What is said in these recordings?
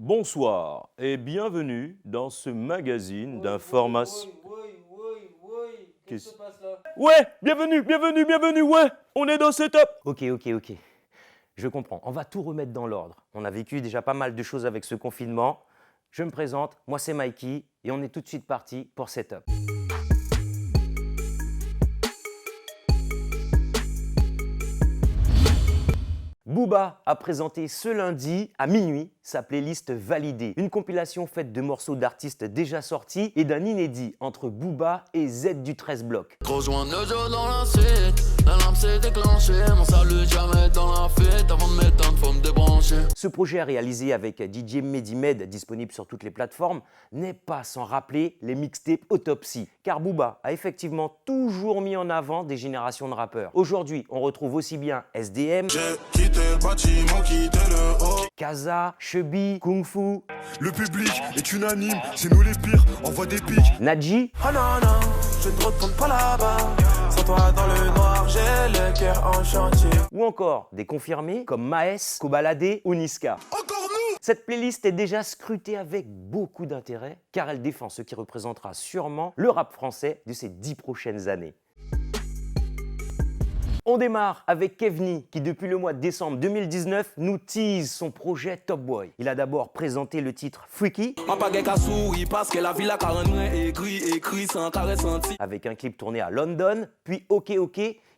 Bonsoir et bienvenue dans ce magazine d'information. Qu'est-ce qui se passe là? Ouais, bienvenue, ouais, on est dans Setup. Ok. Je comprends. On va tout remettre dans l'ordre. On a vécu déjà pas mal de choses avec ce confinement. Je me présente, moi c'est Mikey et on est tout de suite parti pour Setup. Booba a présenté ce lundi à minuit sa playlist validée, une compilation faite de morceaux d'artistes déjà sortis et d'un inédit entre Booba et Z du 13 bloc. Rejoins le jeu dans la suite, la lampe s'est déclenchée, mon salut jamais dans la fête, avant de m'éteindre faut me débrancher. Ce projet réalisé avec DJ Medimed, disponible sur toutes les plateformes, n'est pas sans rappeler les mixtapes Autopsy, car Booba a effectivement toujours mis en avant des générations de rappeurs. Aujourd'hui, on retrouve aussi bien SDM, le bâtiment, quitté le haut. Kaza, Chubby, Kung Fu. Le public est unanime, c'est nous les pires, envoie des pics. Nadji. Oh non, je ne retourne pas là-bas. Sans toi dans le noir, j'ai le cœur en chantier. Ou encore des confirmés comme Maes, Kobalade ou Niska. Encore nous. Cette playlist est déjà scrutée avec beaucoup d'intérêt car elle défend ce qui représentera sûrement le rap français de ces 10 prochaines années. On démarre avec Kevni qui depuis le mois de décembre 2019 nous tease son projet Top Boy. Il a d'abord présenté le titre Freaky avec un clip tourné à London, puis Ok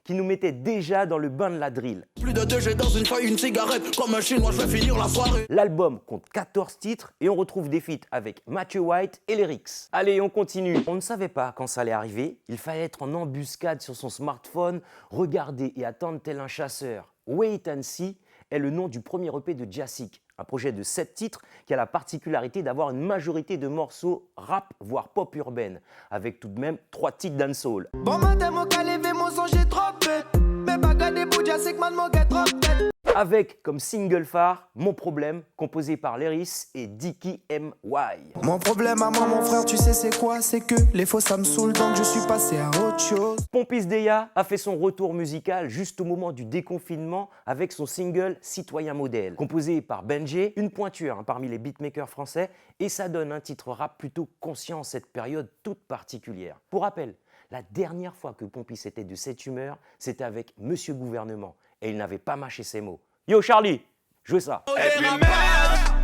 qui nous mettait déjà dans le bain de la drill. Plus de 2 G dans une feuille, une cigarette, comme un chinois je vais finir la soirée. L'album compte 14 titres et on retrouve des feats avec Matthew White et Lyrics. Allez, on continue. On ne savait pas quand ça allait arriver. Il fallait être en embuscade sur son smartphone, regarder et attendre tel un chasseur. Wait and See est le nom du premier EP de Jasic, un projet de 7 titres qui a la particularité d'avoir une majorité de morceaux rap voire pop urbaine, avec tout de même 3 titres dancehall. Bon matin, mon calivé, mon son, j'ai trop fait. Mais bagarre des bouts, Jasic, man, mon gars, trop fait. Avec comme single phare Mon Problème, composé par Leris et Dicky M.Y. Mon problème à moi, mon frère, tu sais c'est quoi? C'est que les faux, ça me saoule, donc je suis passé à autre chose. Pompis Deya a fait son retour musical juste au moment du déconfinement avec son single Citoyen Modèle. Composé par Benjé, une pointure parmi les beatmakers français, et ça donne un titre rap plutôt conscient en cette période toute particulière. Pour rappel, la dernière fois que Pompis était de cette humeur, c'était avec Monsieur Gouvernement, et il n'avait pas mâché ses mots. Yo Charlie, jouez ça. Et puis merde,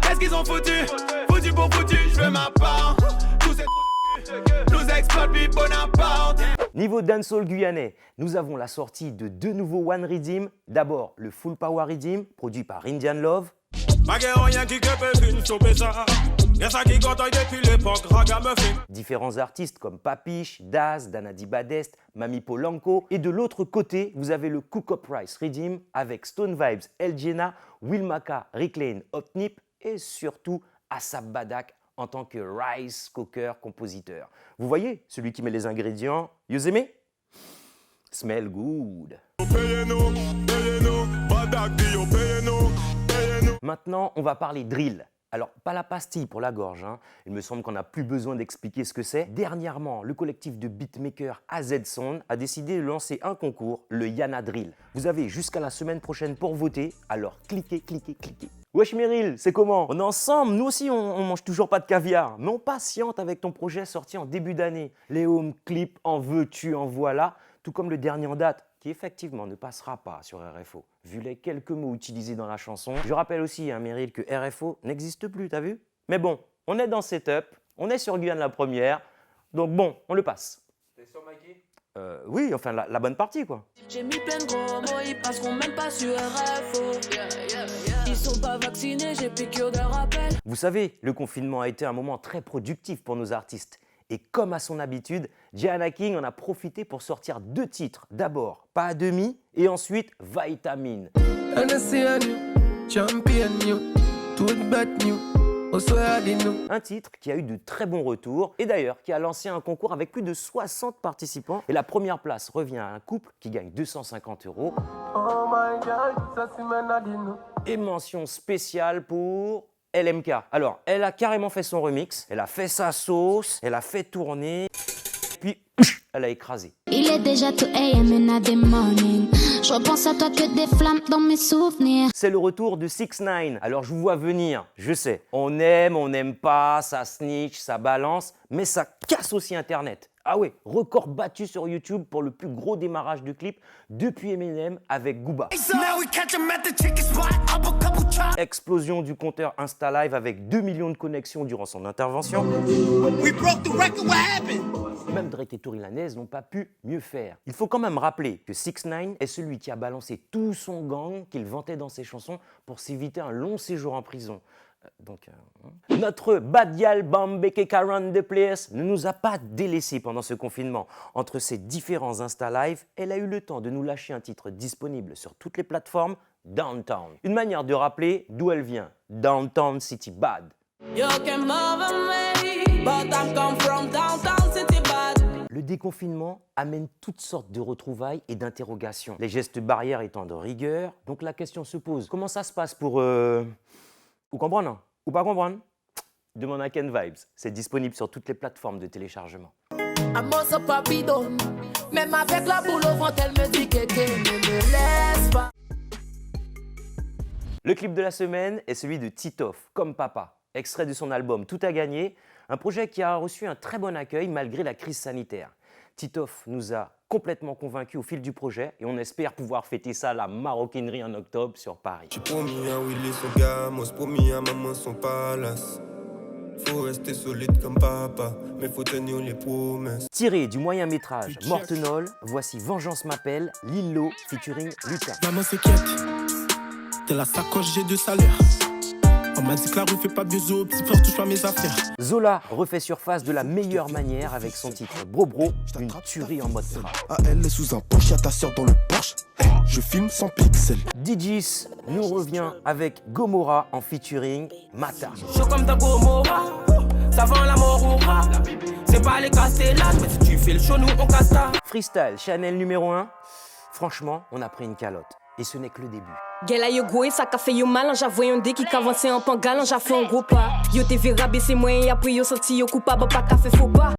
qu'est-ce qu'ils ont foutu? Foutu pour foutu, je veux ma part. Tous ces nous exploitent puis Bonaparte. Niveau dancehall guyanais, nous avons la sortie de 2 nouveaux One Redeem. D'abord le Full Power Redeem, produit par Indian Love. Différents artistes comme Papiche, Daz, Danadi Badest, Mami Polanco. Et de l'autre côté, vous avez le Cook Up Rice Redeem avec Stone Vibes, El Jena, Wilmaka, Rick Lane, Hotnip et surtout Asap Badak en tant que rice cooker compositeur. Vous voyez, celui qui met les ingrédients, you aimez? Smell good. Maintenant, on va parler drill. Alors, pas la pastille pour la gorge, hein. Il me semble qu'on n'a plus besoin d'expliquer ce que c'est. Dernièrement, le collectif de beatmakers AZ Sound a décidé de lancer un concours, le Yana Drill. Vous avez jusqu'à la semaine prochaine pour voter, alors cliquez. Wesh Meryl, c'est comment? On est ensemble, nous aussi on mange toujours pas de caviar. Mais on patiente avec ton projet sorti en début d'année. Les home clips, en veux-tu, en voilà, tout comme le dernier en date, qui effectivement ne passera pas sur RFO, vu les quelques mots utilisés dans la chanson. Je rappelle aussi, Meryl, que RFO n'existe plus, t'as vu? Mais bon, on est dans Setup, on est sur Guyane la première, donc bon, on le passe. T'es sûr, Mikey? Oui, enfin la bonne partie quoi. J'ai mis plein de gros mots, ils passeront même pas sur RFO. Ils sont pas vaccinés, j'ai piqûre de rappel. Vous savez, le confinement a été un moment très productif pour nos artistes. Et comme à son habitude, Gianna King en a profité pour sortir 2 titres. D'abord, Pas à demi, et ensuite, Vitamine. Un titre qui a eu de très bons retours et d'ailleurs qui a lancé un concours avec plus de 60 participants. Et la première place revient à un couple qui gagne 250 €. Oh my God, ça c'est Manadino. Et mention spéciale pour LMK. Alors, elle a carrément fait son remix, elle a fait sa sauce, elle a fait tourner, puis elle a écrasé. Il est déjà 2 AM in the morning. Je repense à toi que des flammes dans mes souvenirs. C'est le retour de 6ix9ine. Alors je vous vois venir, je sais. On n'aime pas, ça snitch, ça balance, mais ça casse aussi Internet. Ah ouais, record battu sur YouTube pour le plus gros démarrage de clip depuis Eminem avec Gooba. Explosion du compteur Insta Live avec 2 millions de connexions durant son intervention. Même Drake et Tory Lanez n'ont pas pu mieux faire. Il faut quand même rappeler que 6ix9ine est celui qui a balancé tout son gang qu'il vantait dans ses chansons pour s'éviter un long séjour en prison. Notre Badial Bambeke Karan de Place ne nous a pas délaissés pendant ce confinement. Entre ses différents Insta Live, elle a eu le temps de nous lâcher un titre disponible sur toutes les plateformes, Downtown. Une manière de rappeler d'où elle vient, Downtown City Bad. Le déconfinement amène toutes sortes de retrouvailles et d'interrogations. Les gestes barrières étant de rigueur, donc la question se pose, comment ça se passe pour... Vous comprenez ou pas comprendre? Demande à Ken Vibes. C'est disponible sur toutes les plateformes de téléchargement. Même avec la boule au ventre, elle me dit que ne me laisse pas. Le clip de la semaine est celui de Titoff, Comme Papa, extrait de son album Tout a gagné, un projet qui a reçu un très bon accueil malgré la crise sanitaire. Titoff nous a complètement convaincus au fil du projet et on espère pouvoir fêter ça à la maroquinerie en octobre sur Paris. J'ai promis à Willy son gamos, promis à maman son palace. Faut rester solide comme papa, mais faut tenir les promesses. Tiré du moyen métrage Mortenol, voici Vengeance m'appelle, Lillo featuring Lucas. Maman s'inquiète, t'es la sacoche, j'ai 2 salaires. On m'a dit que la rue fait pas biseau, petit frère touche pas mes affaires. Zola refait surface de la meilleure manière avec son titre Bro Bro, une tuerie en mode trap. Ah, elle est sous un Porsche, y'a ta sœur dans le Porsche. Je filme sans pixels. DJs nous revient avec Gomorrah en featuring Mata. Chaud comme ta Gomorrah, ça vend la mort au rat. C'est pas les castellages, mais si tu fais le show, nous on casse ta. Freestyle Chanel numéro 1. Franchement, on a pris une calotte. Et ce n'est que le début. Gela yo goe, ça ka fait yo mal, an j'avoue un dé qui avancé en pangal, an fait un gros pas. Yo te vu rabaisser moi et après yo senti yo coupable, pas ka fait faux pas.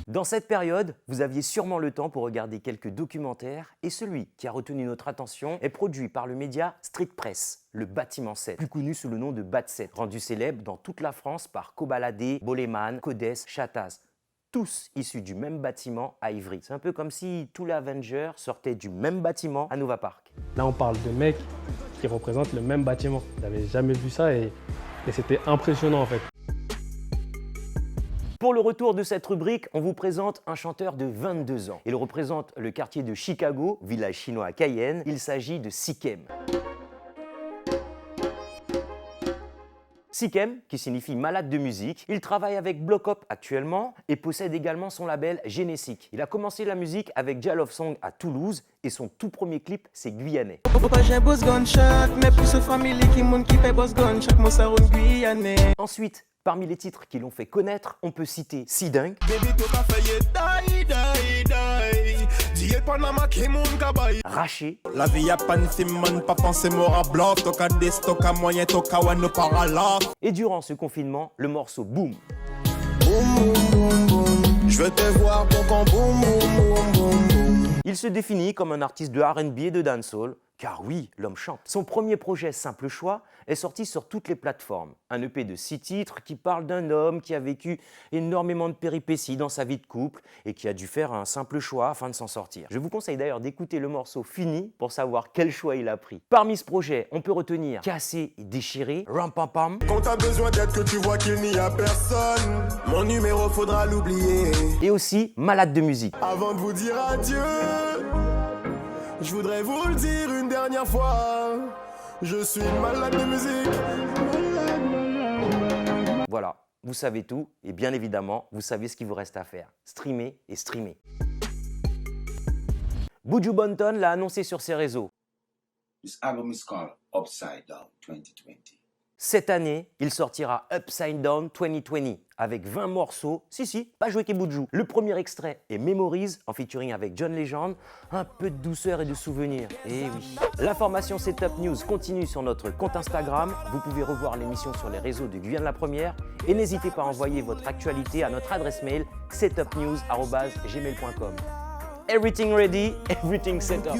Dans cette période, vous aviez sûrement le temps pour regarder quelques documentaires et celui qui a retenu notre attention est produit par le média Street Press, le Bâtiment 7, plus connu sous le nom de Bat 7, rendu célèbre dans toute la France par Kobalade, Boleman, Codes, Chataz. Tous issus du même bâtiment à Ivry. C'est un peu comme si tous les Avengers sortaient du même bâtiment à Nova Park. Là, on parle de mecs qui représentent le même bâtiment. Je n'avais jamais vu ça et c'était impressionnant en fait. Pour le retour de cette rubrique, on vous présente un chanteur de 22 ans. Il représente le quartier de Chicago, village chinois à Cayenne. Il s'agit de Sikem. Sikem, qui signifie malade de musique, il travaille avec Block Up actuellement et possède également son label Génésique. Il a commencé la musique avec Jah Love Song à Toulouse et son tout premier clip, c'est Guyanais. Ensuite, parmi les titres qui l'ont fait connaître, on peut citer Si Dingue, Raché, La vie a pas de pas penser mort à bloc, toca des stock à moyen, toca ouais no parala. et durant ce confinement, le morceau Boom. Boum boum boum boum, je veux te voir pour qu'on boum boum boum boum boum. Il se définit comme un artiste de R&B et de dancehall, car oui, l'homme chante. Son premier projet Simple Choix est sorti sur toutes les plateformes. Un EP de 6 titres qui parle d'un homme qui a vécu énormément de péripéties dans sa vie de couple et qui a dû faire un simple choix afin de s'en sortir. Je vous conseille d'ailleurs d'écouter le morceau Fini pour savoir quel choix il a pris. Parmi ce projet, on peut retenir Cassé et Déchiré, Ram Pam Pam. Quand t'as besoin d'aide que tu vois qu'il n'y a personne, mon numéro faudra l'oublier. Et aussi Malade de musique. Avant de vous dire adieu, je voudrais vous le dire une dernière fois. Je suis malade de musique. Voilà, vous savez tout et bien évidemment, vous savez ce qu'il vous reste à faire. Streamer et streamer. Buju Banton l'a annoncé sur ses réseaux. This album is called Upside Down 2020. Cette année, il sortira Upside Down 2020 avec 20 morceaux. Si, pas joué Keboudjou. Le premier extrait est Memories en featuring avec John Legend. Un peu de douceur et de souvenirs. Et oui. L'information Setup News continue sur notre compte Instagram. Vous pouvez revoir l'émission sur les réseaux de Guyane la Première. Et n'hésitez pas à envoyer votre actualité à notre adresse mail setupnews@gmail.com. Everything ready, everything set up.